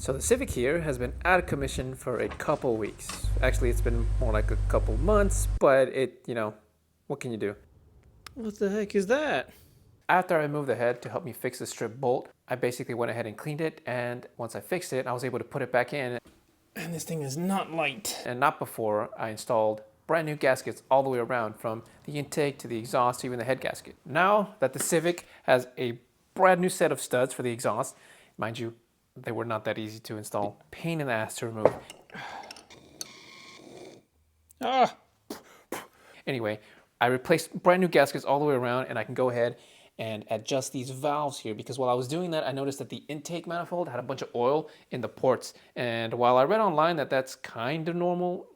So the Civic here has been out of commission for a couple weeks. Actually, it's been more like a couple months, but what can you do? What the heck is that? After I moved the head to help me fix the strip bolt, I basically went ahead and cleaned it, and once I fixed it, I was able to put it back in, And this thing is not light. and not before I installed brand new gaskets all the way around, from the intake to the exhaust to even the head gasket. Now that the Civic has a brand new set of studs for the exhaust, mind you, they were not that easy to install. Pain in the ass to remove. Ah! Anyway, I replaced brand new gaskets all the way around, and I can go ahead and adjust these valves here, because while I was doing that, I noticed that the intake manifold had a bunch of oil in the ports. And while I read online that that's kind of normal,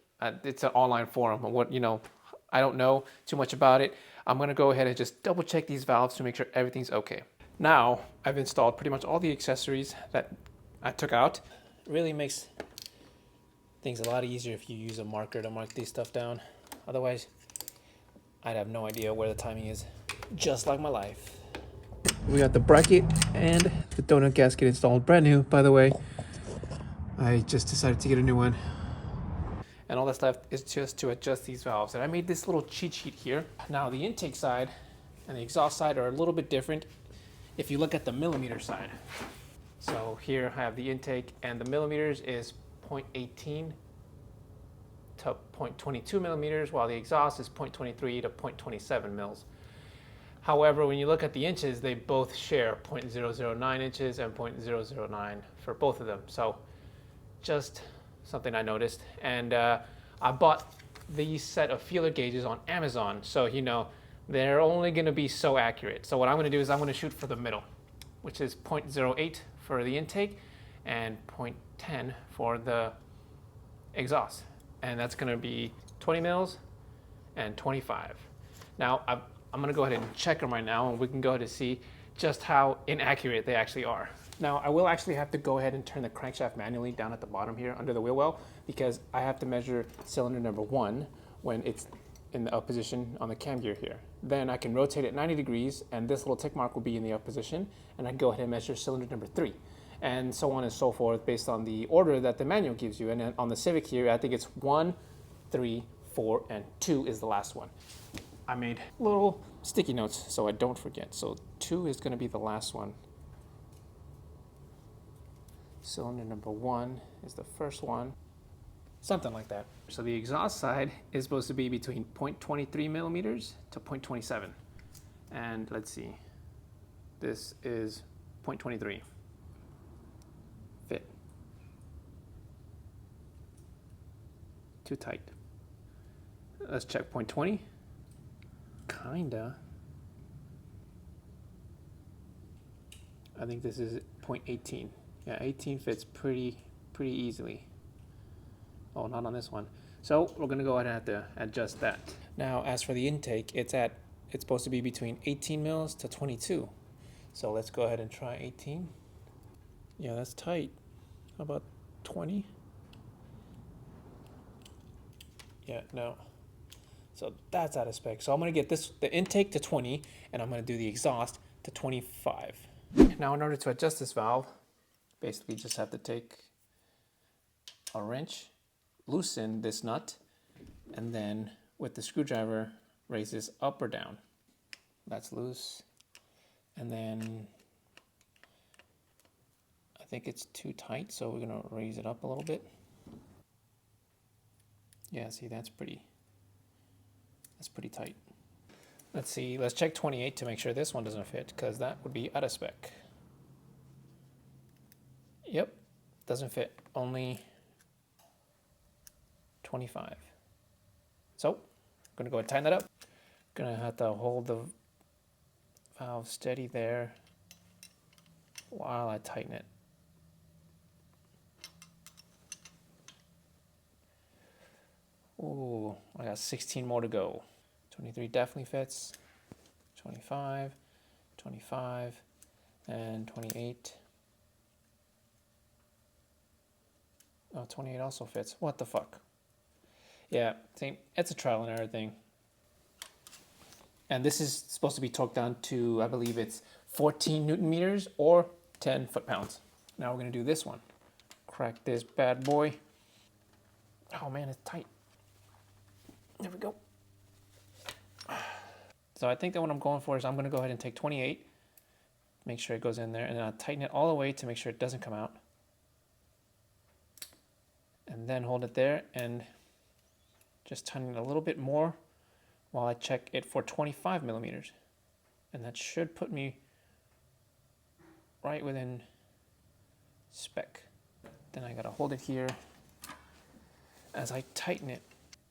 it's an online forum. I don't know too much about it. I'm gonna go ahead and just double check these valves to make sure everything's okay. Now, I've installed pretty much all the accessories that I took out. It really makes things a lot easier if you use a marker to mark these stuff down. Otherwise, I'd have no idea where the timing is. Just like my life. We got the bracket and the donut gasket installed, brand new, by the way. I just decided to get a new one. And all that's left is just to adjust these valves. And I made this little cheat sheet here. Now the intake side and the exhaust side are a little bit different if you look at the millimeter side. So here I have the intake, and the millimeters is 0.18 to 0.22 millimeters, while the exhaust is 0.23 to 0.27 mils. However, when you look at the inches, they both share 0.009 inches and 0.009 for both of them. So just something I noticed. And I bought these set of feeler gauges on Amazon. So, they're only going to be so accurate. So what I'm going to do is I'm going to shoot for the middle, which is 0.08 for the intake and 0.10 for the exhaust. And that's going to be 20 mils and 25. Now, I'm going to go ahead and check them right now, and we can go ahead and see just how inaccurate they actually are. Now, I will actually have to go ahead and turn the crankshaft manually down at the bottom here under the wheel well, because I have to measure cylinder number 1 when it's in the up position on the cam gear here. Then I can rotate it 90 degrees, and this little tick mark will be in the up position, and I can go ahead and measure cylinder number 3. And so on and so forth based on the order that the manual gives you. And then on the Civic here, I think it's 1, 3, 4, and 2 is the last one. I made little sticky notes so I don't forget. So 2 is going to be the last one. Cylinder number 1 is the first one. Something like that. So the exhaust side is supposed to be between 0.23 millimeters to 0.27. And let's see. This is 0.23. Fit. Too tight. Let's check 0.20. Kinda. I think this is 0.18. Yeah, 18 fits pretty easily. Oh, not on this one. So we're gonna go ahead and have to adjust that. Now, as for the intake, it's supposed to be between 18 mils to 22. So let's go ahead and try 18. Yeah, that's tight. How about 20? Yeah, no. So that's out of spec. So I'm gonna get the intake to 20, and I'm gonna do the exhaust to 25. Now, in order to adjust this valve, basically just have to take a wrench, loosen this nut, and then with the screwdriver, raise this up or down. That's loose. And then I think it's too tight, so we're gonna raise it up a little bit. Yeah, see, that's pretty tight. Let's see, let's check 28 to make sure this one doesn't fit, because that would be out of spec. Yep, doesn't fit, only 25. So, I'm gonna go ahead and tighten that up. Gonna have to hold the valve steady there while I tighten it. Ooh, I got 16 more to go. 23 definitely fits. 25, 25, and 28. Oh, 28 also fits. What the fuck? Yeah, see, it's a trial and error thing. And this is supposed to be torqued down to, I believe it's 14 Newton meters or 10 foot-pounds. Now we're gonna do this one. crack this bad boy. Oh man, it's tight. There we go. So I think that what I'm going for is I'm going to go ahead and take 28, make sure it goes in there, and then I'll tighten it all the way to make sure it doesn't come out. And then hold it there and just tighten it a little bit more while I check it for 25 millimeters. And that should put me right within spec. Then I gotta hold it here as I tighten it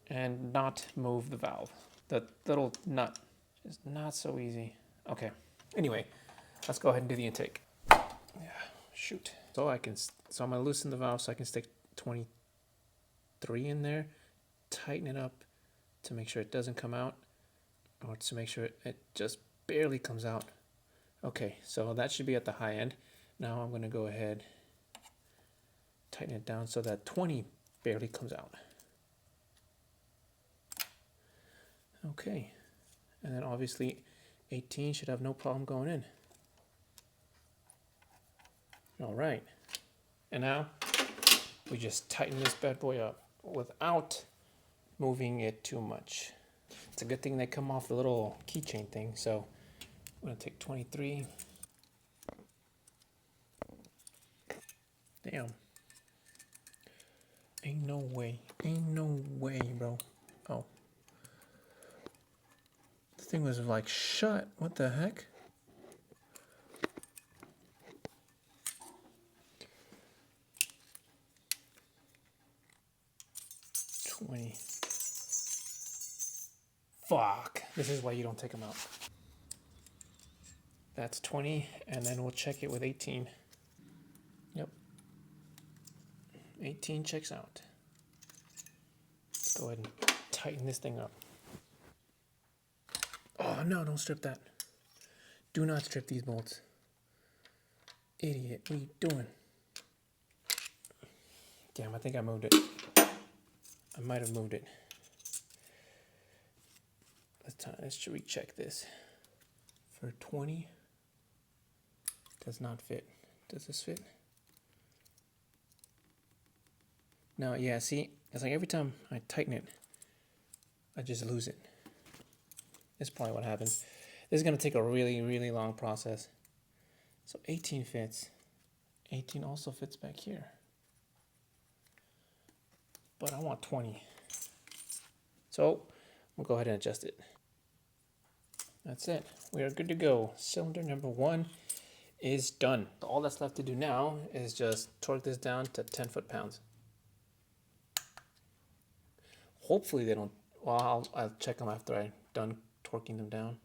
and not move the valve. The little nut is not so easy. Okay, anyway, let's go ahead and do the intake. Yeah, shoot. So I'm gonna loosen the valve so I can stick 23 in there, tighten it up to make sure it doesn't come out, or to make sure it just barely comes out. Okay, so that should be at the high end. Now I'm going to go ahead, tighten it down so that 20 barely comes out. Okay, and then obviously 18 should have no problem going in. All right, and now we just tighten this bad boy up without moving it too much. It's a good thing they come off the little keychain thing, so I'm gonna take 23. Damn. Ain't no way, bro. Oh. The thing was like shut. What the heck? Fuck. This is why you don't take them out. That's 20, and then we'll check it with 18. Yep. 18 checks out. Let's go ahead and tighten this thing up. Oh no, don't strip that. Do not strip these bolts. Idiot, what are you doing? Damn, I think I moved it. I might have moved it. Let's recheck this. For 20, does not fit. Does this fit? No, yeah, see, it's like every time I tighten it, I just lose it. That's probably what happens. This is gonna take a really, really long process. So 18 fits. 18 also fits back here. But I want 20. So we'll go ahead and adjust it. That's it. We are good to go. Cylinder number 1 is done. All that's left to do now is just torque this down to 10 foot-pounds. Hopefully they don't, well, I'll check them after I'm done torquing them down.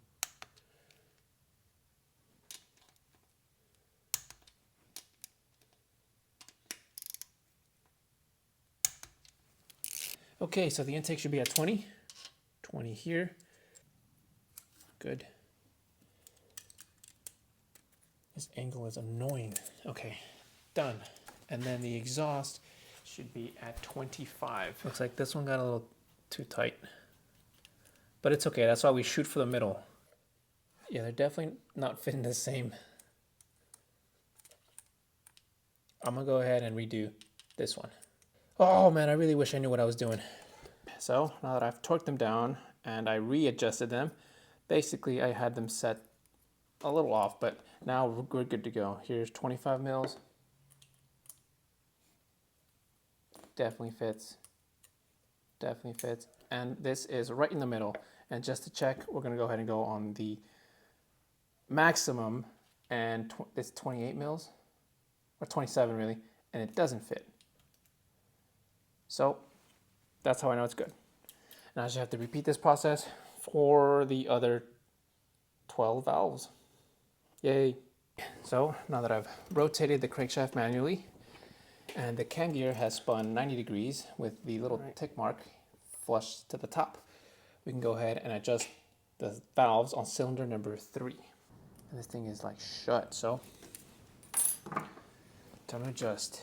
Okay, so the intake should be at 20. 20 here. Good. This angle is annoying. Okay, done. And then the exhaust should be at 25. Looks like this one got a little too tight. But it's okay, that's why we shoot for the middle. Yeah, they're definitely not fitting the same. I'm gonna go ahead and redo this one. Oh man, I really wish I knew what I was doing. So now that I've torqued them down and I readjusted them, basically I had them set a little off, but now we're good to go. Here's 25 mils. Definitely fits. Definitely fits. And this is right in the middle. And just to check, we're gonna go ahead and go on the maximum, and it's 28 mils, or 27 really, and it doesn't fit. So that's how I know it's good. Now I just have to repeat this process for the other 12 valves. Yay. So now that I've rotated the crankshaft manually and the cam gear has spun 90 degrees with the little tick mark flush to the top, we can go ahead and adjust the valves on cylinder number 3. And this thing is like shut, so time to adjust.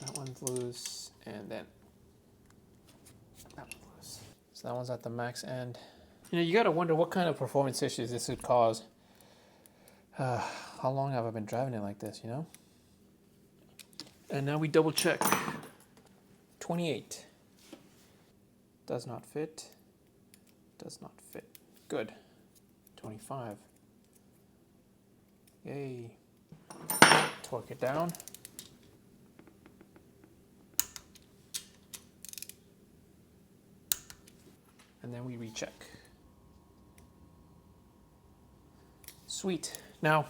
That one's loose, and then that one's loose. So that one's at the max end. You know, you gotta wonder what kind of performance issues this would cause. How long have I been driving it like this, you know? And now we double check. 28. Does not fit. Does not fit. Good. 25. Yay. Torque it down. And then we recheck. Sweet. Now,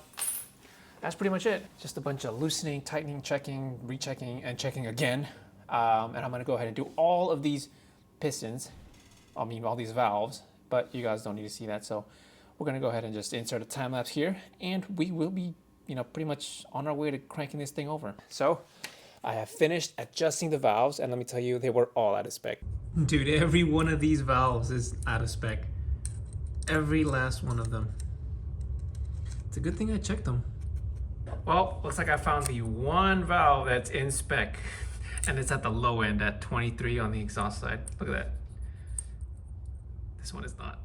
that's pretty much it. Just a bunch of loosening, tightening, checking, rechecking, and checking again. And I'm gonna go ahead and do all of these pistons, all these valves, but you guys don't need to see that. So we're gonna go ahead and just insert a time lapse here, and we will be, pretty much on our way to cranking this thing over. So I have finished adjusting the valves, and let me tell you, they were all out of spec. Dude, every one of these valves is out of spec. Every last one of them. It's a good thing I checked them. Well, looks like I found the one valve that's in spec, and it's at the low end at 23 on the exhaust side. Look at that. This one is not.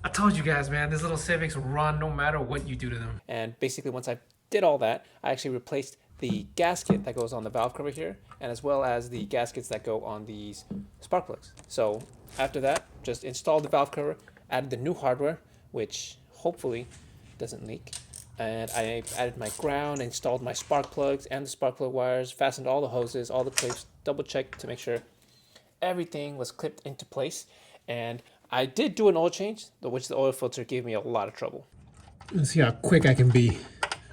I told you guys, man, these little Civics run no matter what you do to them. And basically, once I did all that, I actually replaced the gasket that goes on the valve cover here, and as well as the gaskets that go on these spark plugs. So after that, just installed the valve cover, added the new hardware, which hopefully doesn't leak. And I added my ground, installed my spark plugs and the spark plug wires, fastened all the hoses, all the clips, double checked to make sure everything was clipped into place. And I did do an oil change, which the oil filter gave me a lot of trouble. Let's see how quick I can be.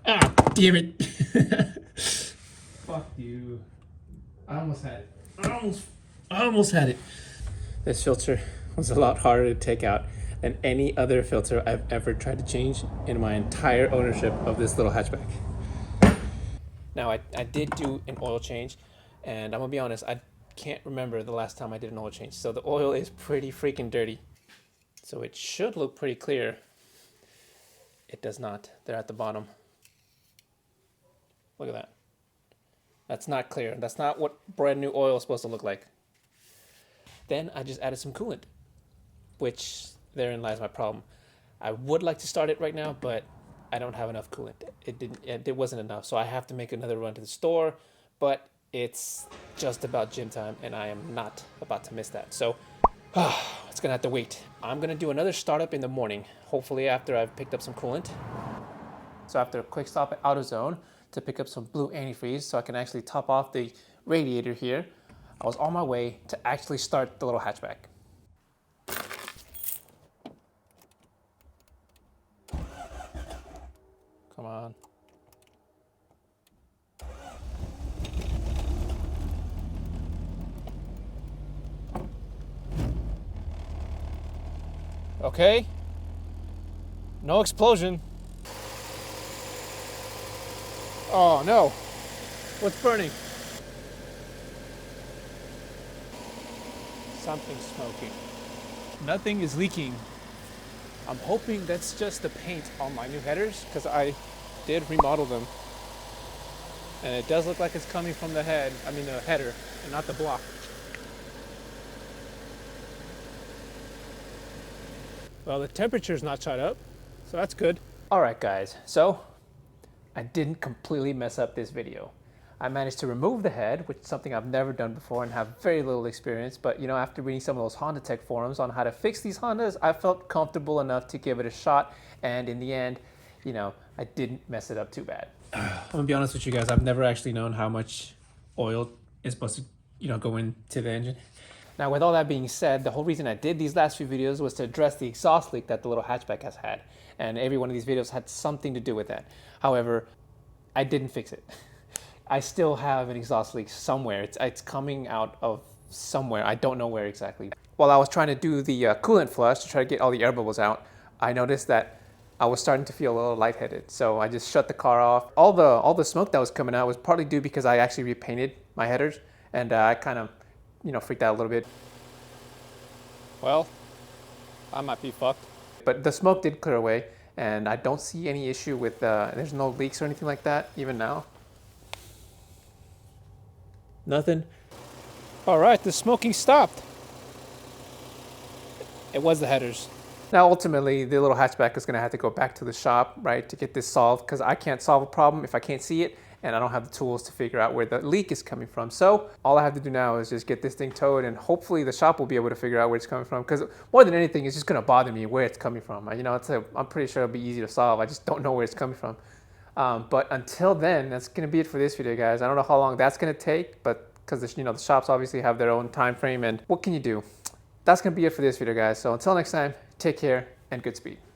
Ah, damn it. Fuck you. I almost had it. I almost had it. This filter was a lot harder to take out than any other filter I've ever tried to change in my entire ownership of this little hatchback. Now, I did do an oil change, and I'm gonna be honest, I can't remember the last time I did an oil change. So the oil is pretty freaking dirty. So it should look pretty clear. It does not. They're at the bottom. Look at that. That's not clear. That's not what brand new oil is supposed to look like. Then I just added some coolant, which therein lies my problem. I would like to start it right now, but I don't have enough coolant. It wasn't enough, so I have to make another run to the store, but it's just about gym time, and I am not about to miss that. So it's gonna have to wait. I'm gonna do another startup in the morning, hopefully after I've picked up some coolant. So after a quick stop at AutoZone to pick up some blue antifreeze so I can actually top off the radiator here, I was on my way to actually start the little hatchback. Come on. Okay. No explosion. Oh no. What's burning? Something's smoking. Nothing is leaking. I'm hoping that's just the paint on my new headers, because I did remodel them. And it does look like it's coming from the header, and not the block. Well, the temperature's not shot up, so that's good. All right, guys, so I didn't completely mess up this video. I managed to remove the head, which is something I've never done before and have very little experience. But after reading some of those Honda Tech forums on how to fix these Hondas, I felt comfortable enough to give it a shot. And in the end, I didn't mess it up too bad. I'm gonna be honest with you guys. I've never actually known how much oil is supposed to, go into the engine. Now, with all that being said, the whole reason I did these last few videos was to address the exhaust leak that the little hatchback has had. And every one of these videos had something to do with that. However, I didn't fix it. I still have an exhaust leak somewhere. It's coming out of somewhere. I don't know where exactly. While I was trying to do the coolant flush to try to get all the air bubbles out, I noticed that I was starting to feel a little lightheaded. So I just shut the car off. All the smoke that was coming out was partly due because I actually repainted my headers, and I kind of, freaked out a little bit. Well, I might be fucked. But the smoke did clear away, and I don't see any issue with, there's no leaks or anything like that, even now. Nothing. All right, the smoking stopped. It was the headers. Now, ultimately, the little hatchback is going to have to go back to the shop, right, to get this solved, because I can't solve a problem if I can't see it, and I don't have the tools to figure out where the leak is coming from. So all I have to do now is just get this thing towed, and hopefully the shop will be able to figure out where it's coming from, because more than anything, it's just gonna bother me where it's coming from. You know, I'm pretty sure it'll be easy to solve. I just don't know where it's coming from. But until then, that's gonna be it for this video, guys. I don't know how long that's gonna take, but because you know, the shops obviously have their own time frame, and what can you do? That's gonna be it for this video, guys. So until next time, take care and Goodspeed.